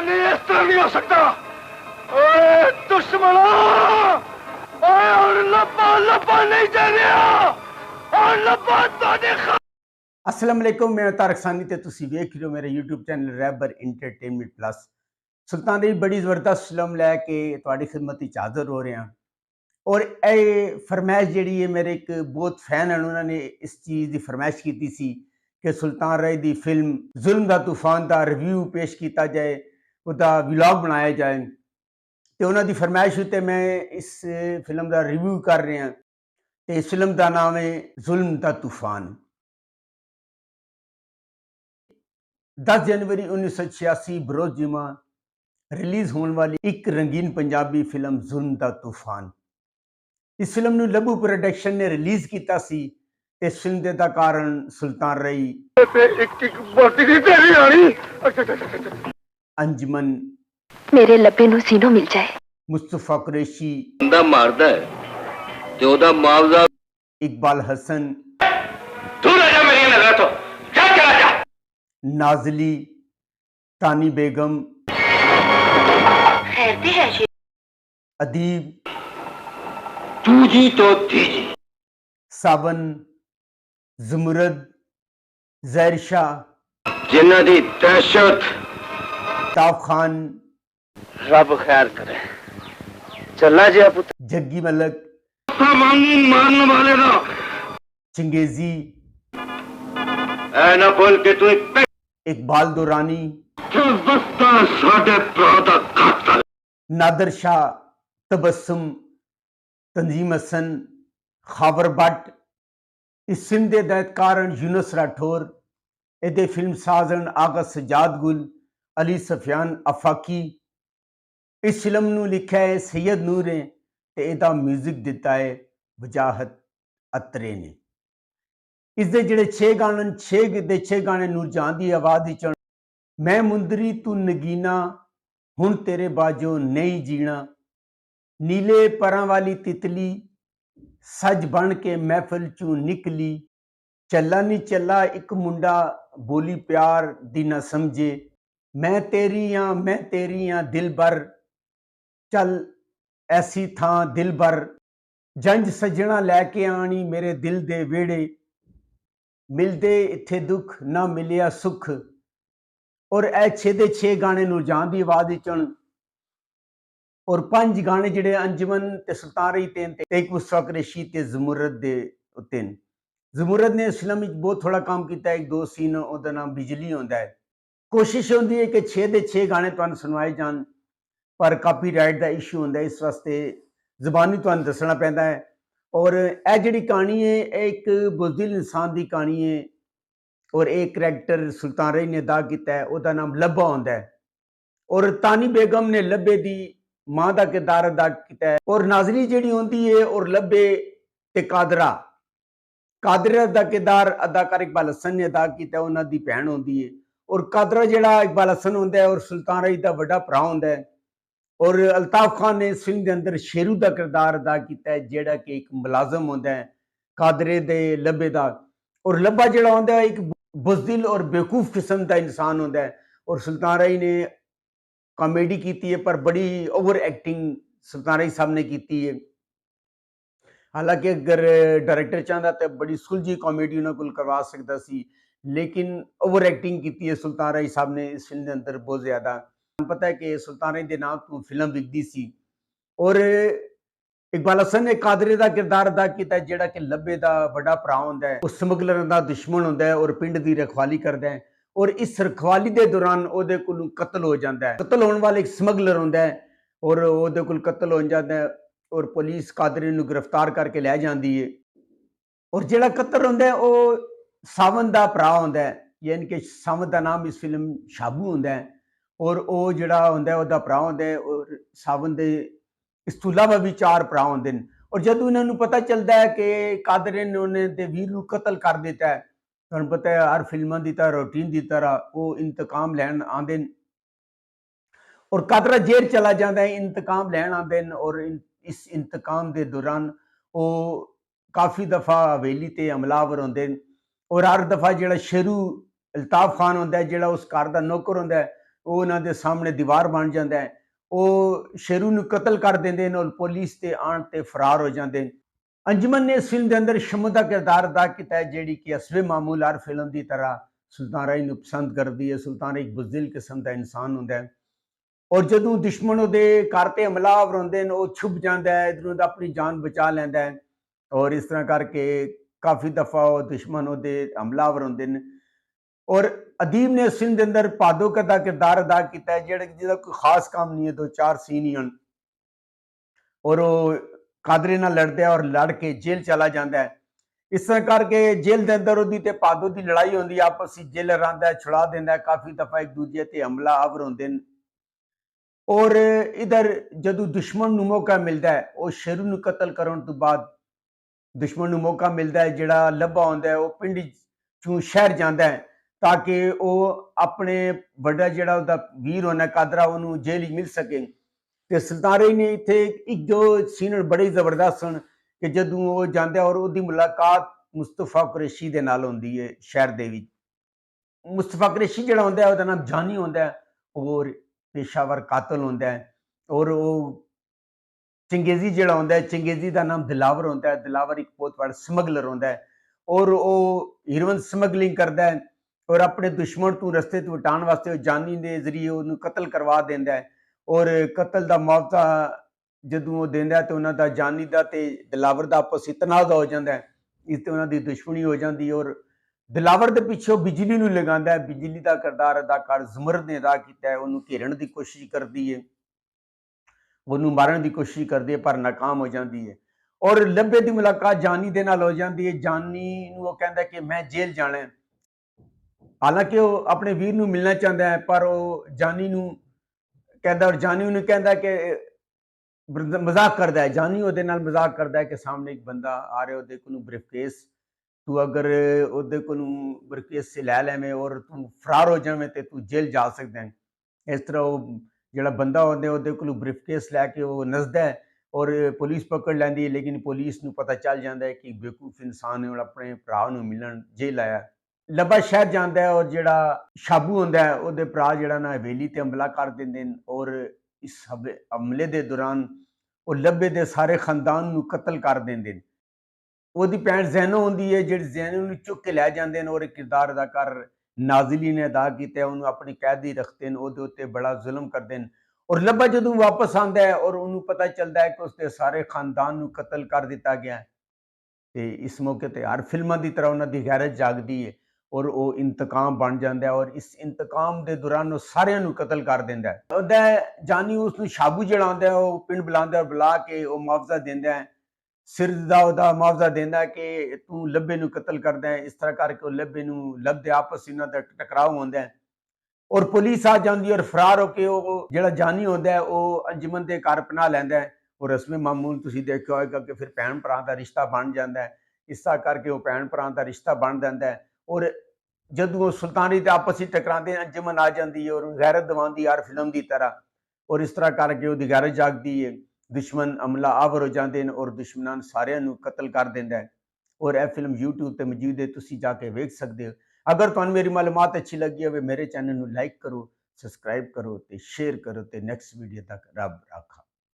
नहीं, इस तरह नहीं हो सकता। ओए दुश्मना, ओए और लब्बा लब्बा नहीं जाने और लब्बा तो देखा। अस्सलाम वालेकुम, मैं तारक सानी ते तुसी वेख रहे हो मेरे यूट्यूब चैनल रैबर इंटरटेनमेंट प्लस। सुल्तान दी बड़ी ज़बरदस्त फिल्म लैके तुहाडी खिदमत विच हाज़र हो रहे हैं और ये फरमाइश जिहड़ी है मेरे एक बहुत फैन हैं, उन्होंने इस चीज़ की फरमाइश की सी कि सुल्तान राय दी फिल्म जुल्म दा तूफान का रिव्यू पेश किया जाए, उसका व्लॉग बनाया जाए। तो उन्होंने फरमाइश उत्ते मैं इस फिल्म का रिव्यू कर रहे हैं। तो इस फिल्म का नाम है जुल्म दा तूफान। 10 जनवरी 1986 बरोज़ जुमा रिलीज़ होने वाली एक रंगीन पंजाबी फिल्म जुल्म दा तूफान। इस फिल्म ਨੂੰ ਲੱਭੂ प्रोडक्शन ने रिलीज़ किया सी। इस फिल्म के कारण सुल्तान रई अंजुमन मेरे लब्बे नूं सीनों मिल जाए, मुस्तफा कुरैशी बंदा मारदा है ते ओदा मुआवजा इकबाल हसन तू रह जा मेरी नजर तो जा, चला जा। नाजली तानी बेगम खैरती है जी। अदीब तू जी तो थी जी। सावन जुमरद जहर शाह जिन्ना दी दहशत ताफ खान रब खैर करे। चला जी पुत्र जग्गी मलक मांगी मारने वाले ना चंगेजी ऐ ना बोल के तू इकबाल दुरानी वस्ता साडे भरा दा कातल नादर शाह तबस्सुम तंजीम हसन खावर भट्ट। इस फिल्म के हिदायतकार यूनुस राठौर, ये फिल्म साज आगा सजाद गुल अली सफियान अफाकी। इस फिल्म नू लिखा है सैयद नूर ने ते इहदा म्यूजिक दिता है वजाहत अत्रे ने। इसके जिहड़े 6 गाने 6 गाने नूरजहां की आवाज़ विच मैं मुंदरी तू नगीना हुण तेरे बाजो नहीं जीना, नीले परां वाली तितली सज बन के महफिल चू निकली, चला नी चला एक मुंडा बोली प्यार दी ना समझे, मैं तेरी हाँ दिल भर चल ऐसी थां दिल भर, जंज सजना लैके आनी मेरे दिल दे वेड़े, मिलदे इत्थे दुख ना मिलिया सुख। और ए 6 दे 6 गाने नूरजहां दी आवाज़ विच और 5 गाने जिहड़े अंजुमन ते सुल्तान रई ते एक मुस्तफा कुरैशी ते ज़मुरद दे उत्ते न। ज़मुरद ने इस फिल्म विच बहुत थोड़ा काम किया, 1-2 सीन उहदा नाम बिजली होंदा है। कोशिश होंदी है कि 6 दे 6 गाने तुहानूं सुनवाए जान, पर कापीराइट का इशू होंदा है, इस वास्ते ज़बानी तुहानूं दसना पैंदा है। और यह जिहड़ी कहानी है एक बुज़दिल इंसान की कहानी है और एक करैक्टर सुल्तान रई ने अदा किया है, उसका नाम लब्बा होंदा है और तानी बेगम ने लब्बे की मां का किरदार अदा किया है। और नाजरी जिहड़ी होंदी है और लब्बे ते कादरा का किरदार अदाकार इकबाल हसन ने अदा किया, उन्हां दी भैन होंदी है। और कादरा जिहड़ा इकबाल हसन होंदा है और सुल्तान रई दा वड्डा भरा होंदा है। और अल्ताफ खान ने इस फिल्म के अंदर शेरू का किरदार अदा किया है, जिहड़ा कि एक मुलाजम होंदा है कादरे दे लब्बे दा। और लब्बा जिहड़ा होंदा है एक बुज़दिल और बेवकूफ किस्म का इंसान होंदा है। और सुल्तान रई ने कॉमेडी की है, पर बड़ी ओवर एक्टिंग सुल्तान रई साहब ने की है। हालांकि अगर डायरेक्टर चाहता तो बड़ी सुलझी कॉमेडी उन्होंने को करवा सकता सी, लेकिन ओवर एक्टिंग की है सुल्तान रई साहब ने इस फिल्म के अंदर बहुत ज़्यादा। पता है कि सुल्तान रई के नाम तो फिल्म विकदी सी। और इकबाल हसन ने कादरे का किरदार अदा किया, जिहड़ा कि लब्बे का बड़ा भरा होंदा है, उस स्मगलर का दुश्मन होंदा है और पिंड की रखवाली करता है। और इस रखवाली के दौरान उहदे कोलों कत्ल हो जाता है। कत्ल होने वाला एक स्मगलर होंदा है और उहदे कोल कत्ल हो जाता है और पुलिस कादरे नूं गिरफ्तार करके लै जाती है। और जिहड़ा कत्ल होंदा है वह सावन का भरा होंदा है, यानी कि सावन का नाम इस फिल्म शाबू होंदा है और वह जिहड़ा होंदा है उहदा भरा होंदा है। और सावन दे इस तो इलावा भी 4 भरा होंदे ने। और जदों इन्हां पता चलता है कि कादरे ने उन्हें वीर नूं कत्ल कर दिता है, तुहानूं पता है हर फिल्मां की तरह रूटीन की तरह वो इंतकाम लैण आंदे ने और कादरा जेल चला जाता है, इंतकाम लैण आंदे ने। और इस इंतकाम के दौरान वो काफ़ी दफ़ा हवेली ते हमलावर होंदे ने और हर दफ़ा जिहड़ा शेरू अल्ताफ खान होंदा है, जिहड़ा उस घर का नौकर होंदा है, ਉਹ ਉਹਨਾਂ ਦੇ ਸਾਹਮਣੇ ਦੀਵਾਰ ਬਣ ਜਾਂਦਾ ਹੈ। ਉਹ ਸ਼ੇਰੂ ਨੂੰ ਕਤਲ ਕਰ ਦਿੰਦੇ ਨੇ ਔਰ ਪੁਲਿਸ ਤੇ ਆਉਣ ਤੇ ਫਰਾਰ ਹੋ ਜਾਂਦੇ ਨੇ। ਅੰਜਮਨ ਨੇ ਇਸ ਫਿਲਮ ਦੇ ਅੰਦਰ ਸ਼ਮੂ ਦਾ ਕਿਰਦਾਰ ਅਦਾ ਕੀਤਾ ਹੈ, ਜਿਹੜੀ ਕਿ ਹਸਬੇ ਮਾਮੂਲ ਹਰ ਫਿਲਮ ਦੀ ਤਰ੍ਹਾਂ ਸੁਲਤਾਨ ਰਾਏ ਨੂੰ ਪਸੰਦ ਕਰਦੀ ਹੈ। ਸੁਲਤਾਨ ਇੱਕ ਬੁਜ਼ਦਿਲ ਕਿਸਮ ਦਾ ਇਨਸਾਨ ਹੁੰਦਾ ਹੈ ਔਰ ਜਦੋਂ ਦੁਸ਼ਮਣ ਉਹਦੇ ਘਰ ਤੇ ਹਮਲਾਵਰ ਹੁੰਦੇ ਨੇ ਉਹ ਛੁਪ ਜਾਂਦਾ ਹੈ, ਇਧਰੋਂ ਦਾ ਆਪਣੀ ਜਾਨ ਬਚਾ ਲੈਂਦਾ ਹੈ ਔਰ ਇਸ ਤਰ੍ਹਾਂ ਕਰਕੇ ਕਾਫੀ ਦਫਾ ਉਹ ਦੁਸ਼ਮਣ ਉਹਦੇ ਹਮਲਾਵਰ ਹੁੰਦੇ ਨੇ। ਔਰ ਅਦੀਬ ਨੇ ਇਸ ਫਿਲਮ ਦੇ ਅੰਦਰ ਪਾਦੋਕਰ ਦਾ ਕਿਰਦਾਰ ਅਦਾ ਕੀਤਾ ਹੈ, ਜਿਹਦਾ ਕੋਈ ਖਾਸ ਕੰਮ ਨਹੀਂ ਹੈ, 2-4 ਸੀਨ ਹੀ ਹਨ ਔਰ ਉਹ ਕਾਦਰੇ ਨਾਲ ਲੜਦਾ ਹੈ ਔਰ ਲੜ ਕੇ ਜੇਲ੍ਹ ਚਲਾ ਜਾਂਦਾ ਹੈ। ਇਸ ਤਰ੍ਹਾਂ ਕਰਕੇ ਜੇਲ੍ਹ ਦੇ ਅੰਦਰ ਉਹਦੀ ਤੇ ਪਾਦੋ ਦੀ ਲੜਾਈ ਹੁੰਦੀ ਹੈ, ਆਪਸ ਵਿੱਚ ਜੇਲਰ ਆਉਂਦਾ ਹੈ, ਛੁੜਾ ਦਿੰਦਾ ਹੈ, ਕਾਫੀ ਦਫਾ ਇੱਕ ਦੂਜੇ ਤੇ ਹਮਲਾਵਰ ਹੁੰਦੇ ਨੇ। ਔਰ ਇਧਰ ਜਦੋਂ ਦੁਸ਼ਮਣ ਨੂੰ ਮੌਕਾ ਮਿਲਦਾ ਹੈ, ਉਹ ਸ਼ੇਰੂ ਨੂੰ ਕਤਲ ਕਰਨ ਤੋਂ ਬਾਅਦ ਦੁਸ਼ਮਣ ਨੂੰ ਮੌਕਾ ਮਿਲਦਾ ਹੈ, ਜਿਹੜਾ ਲੱਭਾ ਹੁੰਦਾ ਹੈ ਉਹ ਪਿੰਡ ਚੋਂ ਸ਼ਹਿਰ ਜਾਂਦਾ ਹੈ ਤਾਂ ਕਿ ਉਹ ਆਪਣੇ ਵੱਡਾ ਜਿਹੜਾ ਉਹਦਾ ਵੀਰ ਹੋਣਾ ਕਾਦਰਾ ਉਹਨੂੰ ਜੇਲ੍ਹ ਹੀ ਮਿਲ ਸਕੇ। ਤੇ ਸੁਲਤਾਨ ਰਾਏ ਨੇ ਇੱਥੇ ਇੱਕ ਦੋ ਸੀਨ ਬੜੇ ਜ਼ਬਰਦਸਤ ਹਨ ਕਿ ਜਦੋਂ ਉਹ ਜਾਂਦਾ ਔਰ ਉਹਦੀ ਮੁਲਾਕਾਤ ਮੁਸਤਫਾ ਕੁਰੈਸ਼ੀ ਦੇ ਨਾਲ ਹੁੰਦੀ ਹੈ ਸ਼ਹਿਰ ਦੇ ਵਿੱਚ। ਮੁਸਤਫਾ ਕੁਰੈਸ਼ੀ ਜਿਹੜਾ ਹੁੰਦਾ ਉਹਦਾ ਨਾਮ ਜਾਨੀ ਹੁੰਦਾ ਹੈ ਔਰ ਪੇਸ਼ਾਵਰ ਕਾਤਲ ਹੁੰਦਾ ਹੈ ਔਰ ਉਹ ਚੰਗੇਜ਼ੀ ਜਿਹੜਾ ਹੁੰਦਾ ਹੈ, ਚੰਗੇਜ਼ੀ ਦਾ ਨਾਮ ਦਿਲਾਵਰ ਹੁੰਦਾ ਹੈ। ਦਿਲਾਵਰ ਇੱਕ ਬਹੁਤ ਬੜਾ ਸਮਗਲਰ ਹੁੰਦਾ ਹੈ ਔਰ ਉਹ ਹੀਰੋਇਨ ਸਮਗਲਿੰਗ ਕਰਦਾ ਹੈ ਔਰ ਆਪਣੇ ਦੁਸ਼ਮਣ ਤੋਂ ਰਸਤੇ ਤੋਂ ਹਟਾਉਣ ਵਾਸਤੇ ਉਹ ਜਾਨੀ ਦੇ ਜ਼ਰੀਏ ਉਹਨੂੰ ਕਤਲ ਕਰਵਾ ਦਿੰਦਾ ਹੈ ਔਰ ਕਤਲ ਦਾ ਮੁਆਵਜ਼ਾ ਜਦੋਂ ਉਹ ਦਿੰਦਾ ਤੇ ਉਹਨਾਂ ਦਾ ਜਾਨੀ ਦਾ ਤੇ ਦਿਲਾਵਰ ਦਾ ਆਪਸ ਵਿੱਚ ਤਨਾਜ਼ਾ ਹੋ ਜਾਂਦਾ ਹੈ, ਇਸ ਤੇ ਉਹਨਾਂ ਦੀ ਦੁਸ਼ਮਣੀ ਹੋ ਜਾਂਦੀ ਔਰ ਦਿਲਾਵਰ ਦੇ ਪਿੱਛੇ ਬਿਜਲੀ ਨੂੰ ਲਗਾਉਂਦਾ ਹੈ। ਬਿਜਲੀ ਦਾ ਕਿਰਦਾਰ ਅਦਾਕਾਰ ਜ਼ੁਮਰਦ ਨੇ ਅਦਾ ਕੀਤਾ ਹੈ, ਉਹਨੂੰ ਘੇਰਨ ਦੀ ਕੋਸ਼ਿਸ਼ ਕਰਦੀ ਹੈ, ਉਹਨੂੰ ਮਾਰਨ ਦੀ ਕੋਸ਼ਿਸ਼ ਕਰਦੀ ਹੈ ਪਰ ਨਾਕਾਮ ਹੋ ਜਾਂਦੀ ਹੈ ਔਰ ਲੱਭੇ ਦੀ ਮੁਲਾਕਾਤ ਜਾਨੀ ਦੇ ਨਾਲ ਹੋ ਜਾਂਦੀ ਹੈ। ਜਾਨੀ ਨੂੰ ਉਹ ਕਹਿੰਦਾ ਕਿ ਮੈਂ ਜੇਲ੍ਹ ਜਾਣਾ ਹੈ, ਹਾਲਾਂਕਿ ਉਹ ਆਪਣੇ ਵੀਰ ਨੂੰ ਮਿਲਣਾ ਚਾਹੁੰਦਾ ਹੈ ਪਰ ਉਹ ਜਾਨੀ ਨੂੰ ਕਹਿੰਦਾ ਔਰ ਜਾਨੀ ਉਹਨੂੰ ਕਹਿੰਦਾ ਕਿ ਮਜ਼ਾਕ ਕਰਦਾ ਹੈ। ਜਾਨੀ ਉਹਦੇ ਨਾਲ ਮਜ਼ਾਕ ਕਰਦਾ ਹੈ ਕਿ ਸਾਹਮਣੇ ਇੱਕ ਬੰਦਾ ਆ ਰਿਹਾ, ਉਹਦੇ ਕੋਲੋਂ ਬਰੀਫਕੇਸ ਤੂੰ ਅਗਰ ਉਹਦੇ ਕੋਲੋਂ ਬਰੀਫਕੇਸ ਲੈ ਲੈਵੇਂ ਔਰ ਤੂੰ ਫਰਾਰ ਹੋ ਜਾਵੇਂ ਤੇ ਤੂੰ ਜੇਲ੍ਹ ਜਾ ਸਕਦਾ ਹੈ। ਇਸ ਤਰ੍ਹਾਂ ਉਹ ਜਿਹੜਾ ਬੰਦਾ ਹੁੰਦਾ ਉਹਦੇ ਕੋਲੋਂ ਬਰੀਫਕੇਸ ਲੈ ਕੇ ਉਹ ਨੱਸਦਾ ਹੈ ਔਰ ਪੁਲਿਸ ਪਕੜ ਲੈਂਦੀ ਹੈ, ਲੇਕਿਨ ਪੁਲਿਸ ਨੂੰ ਪਤਾ ਚੱਲ ਜਾਂਦਾ ਹੈ ਕਿ ਬੇਵਕੂਫ ਇਨਸਾਨ ਨੇ ਆਪਣੇ ਭਰਾ ਨੂੰ ਮਿਲਣ ਜੇਲ੍ਹ ਆਇਆ। ਲੱਭਾ ਸ਼ਹਿਰ ਜਾਂਦਾ ਹੈ ਔਰ ਜਿਹੜਾ ਸ਼ਾਬੂ ਹੁੰਦਾ ਹੈ ਉਹਦੇ ਭਰਾ ਜਿਹੜਾ ਨਾ ਹਵੇਲੀ ਤੇ ਹਮਲਾ ਕਰ ਦਿੰਦੇ ਨੇ ਔਰ ਇਸ ਹਮਲੇ ਦੇ ਦੌਰਾਨ ਉਹ ਲੱਭੇ ਦੇ ਸਾਰੇ ਖਾਨਦਾਨ ਨੂੰ ਕਤਲ ਕਰ ਦਿੰਦੇ ਨੇ। ਉਹਦੀ ਭੈਣ ਜ਼ੈਨੋ ਹੁੰਦੀ ਹੈ, ਜਿਹੜੀ ਜ਼ੈਨੋ ਨੂੰ ਚੁੱਕ ਕੇ ਲੈ ਜਾਂਦੇ ਨੇ ਔਰ ਇੱਕ ਕਿਰਦਾਰ ਅਦਾਕਾਰ ਨਾਜ਼ਲੀ ਨੇ ਅਦਾ ਕੀਤਾ, ਉਹਨੂੰ ਆਪਣੀ ਕੈਦੀ ਰੱਖਦੇ ਨੇ, ਉਹਦੇ ਉੱਤੇ ਬੜਾ ਜ਼ੁਲਮ ਕਰਦੇ ਨੇ ਔਰ ਲੱਭਾ ਜਦੋਂ ਵਾਪਸ ਆਉਂਦਾ ਹੈ ਔਰ ਉਹਨੂੰ ਪਤਾ ਚੱਲਦਾ ਹੈ ਕਿ ਉਸਦੇ ਸਾਰੇ ਖਾਨਦਾਨ ਨੂੰ ਕਤਲ ਕਰ ਦਿੱਤਾ ਗਿਆ ਹੈ ਤੇ ਇਸ ਮੌਕੇ ਤੇ ਹਰ ਫਿਲਮਾਂ ਦੀ ਤਰ੍ਹਾਂ ਉਹਨਾਂ ਦੀ ਗੈਰਤ ਜਾਗਦੀ ਹੈ ਔਰ ਉਹ ਇੰਤਕਾਮ ਬਣ ਜਾਂਦਾ ਹੈ ਔਰ ਇਸ ਇੰਤਕਾਮ ਦੇ ਦੌਰਾਨ ਉਹ ਸਾਰਿਆਂ ਨੂੰ ਕਤਲ ਕਰ ਦਿੰਦਾ ਹੈ। ਉਹਦਾ ਜਾਨੀ ਉਸ ਨੂੰ ਸ਼ਾਬੂ ਜਿਹੜਾ ਆਉਂਦਾ ਉਹ ਪਿੰਡ ਬੁਲਾਉਂਦਾ, ਬੁਲਾ ਕੇ ਉਹ ਮੁਆਵਜ਼ਾ ਦਿੰਦਾ ਹੈ, ਸਿਰ ਦਾ ਉਹਦਾ ਮੁਆਵਜ਼ਾ ਦਿੰਦਾ ਕਿ ਤੂੰ ਲੱਭੇ ਨੂੰ ਕਤਲ ਕਰਦਾ ਹੈ। ਇਸ ਤਰ੍ਹਾਂ ਕਰਕੇ ਉਹ ਲੱਭੇ ਨੂੰ ਲੱਭਦੇ ਆਪਸ ਇਹਨਾਂ ਦਾ ਟਕਰਾਅ ਹੁੰਦਾ ਹੈ ਔਰ ਪੁਲਿਸ ਆ ਜਾਂਦੀ ਔਰ ਫਰਾਰ ਹੋ ਕੇ ਉਹ ਜਿਹੜਾ ਜਾਨੀ ਹੁੰਦਾ ਹੈ ਉਹ ਅੰਜਮਨ ਦੇ ਘਰ ਪਨਾਹ ਲੈਂਦਾ ਹੈ ਔਰ ਰਸਮੇ ਮਾਮੂਲ ਤੁਸੀਂ ਦੇਖਿਆ ਹੋਏਗਾ ਕਿ ਫਿਰ ਭੈਣ ਭਰਾ ਦਾ ਰਿਸ਼ਤਾ ਬਣ ਜਾਂਦਾ ਹੈ। ਇਸ ਤਰ੍ਹਾਂ ਕਰਕੇ ਉਹ ਭੈਣ ਭਰਾ ਦਾ ਰਿਸ਼ਤਾ ਬਣ ਜਾਂਦਾ ਹੈ ਔਰ ਜਦੋਂ ਉਹ ਸੁਲਤਾਨੀ ਦੇ ਆਪਸ ਵਿੱਚ ਟਕਰਾਉਂਦੇ ਅੰਜਮਨ ਆ ਜਾਂਦੀ ਹੈ ਔਰ ਗੈਰਤ ਦਿਵਾਉਂਦੀ ਹਰ ਫਿਲਮ ਦੀ ਤਰ੍ਹਾਂ ਔਰ ਇਸ ਤਰ੍ਹਾਂ ਕਰਕੇ ਉਹਦੀ ਗੈਰਤ ਜਾਗਦੀ ਹੈ। ਦੁਸ਼ਮਣ ਹਮਲਾ ਆਵਰ ਹੋ ਜਾਂਦੇ ਨੇ ਔਰ ਦੁਸ਼ਮਣਾਂ ਸਾਰਿਆਂ ਨੂੰ ਕਤਲ ਕਰ ਦਿੰਦਾ ਹੈ ਔਰ ਇਹ ਫਿਲਮ YouTube ਤੇ ਮੌਜੂਦ ਹੈ, ਤੁਸੀਂ ਜਾ ਕੇ ਵੇਖ ਸਕਦੇ ਹੋ। ਅਗਰ ਤੁਹਾਨੂੰ ਮੇਰੀ ਮਾਲੂਮਾਤ ਅੱਛੀ ਲੱਗੀ ਹੋਵੇ ਮੇਰੇ ਚੈਨਲ ਨੂੰ ਲਾਈਕ ਕਰੋ, ਸਬਸਕ੍ਰਾਈਬ ਕਰੋ ਤੇ ਸ਼ੇਅਰ ਕਰੋ ਤੇ ਨੈਕਸਟ ਵੀਡੀਓ ਤੱਕ ਰੱਬ ਰਾਖਾ।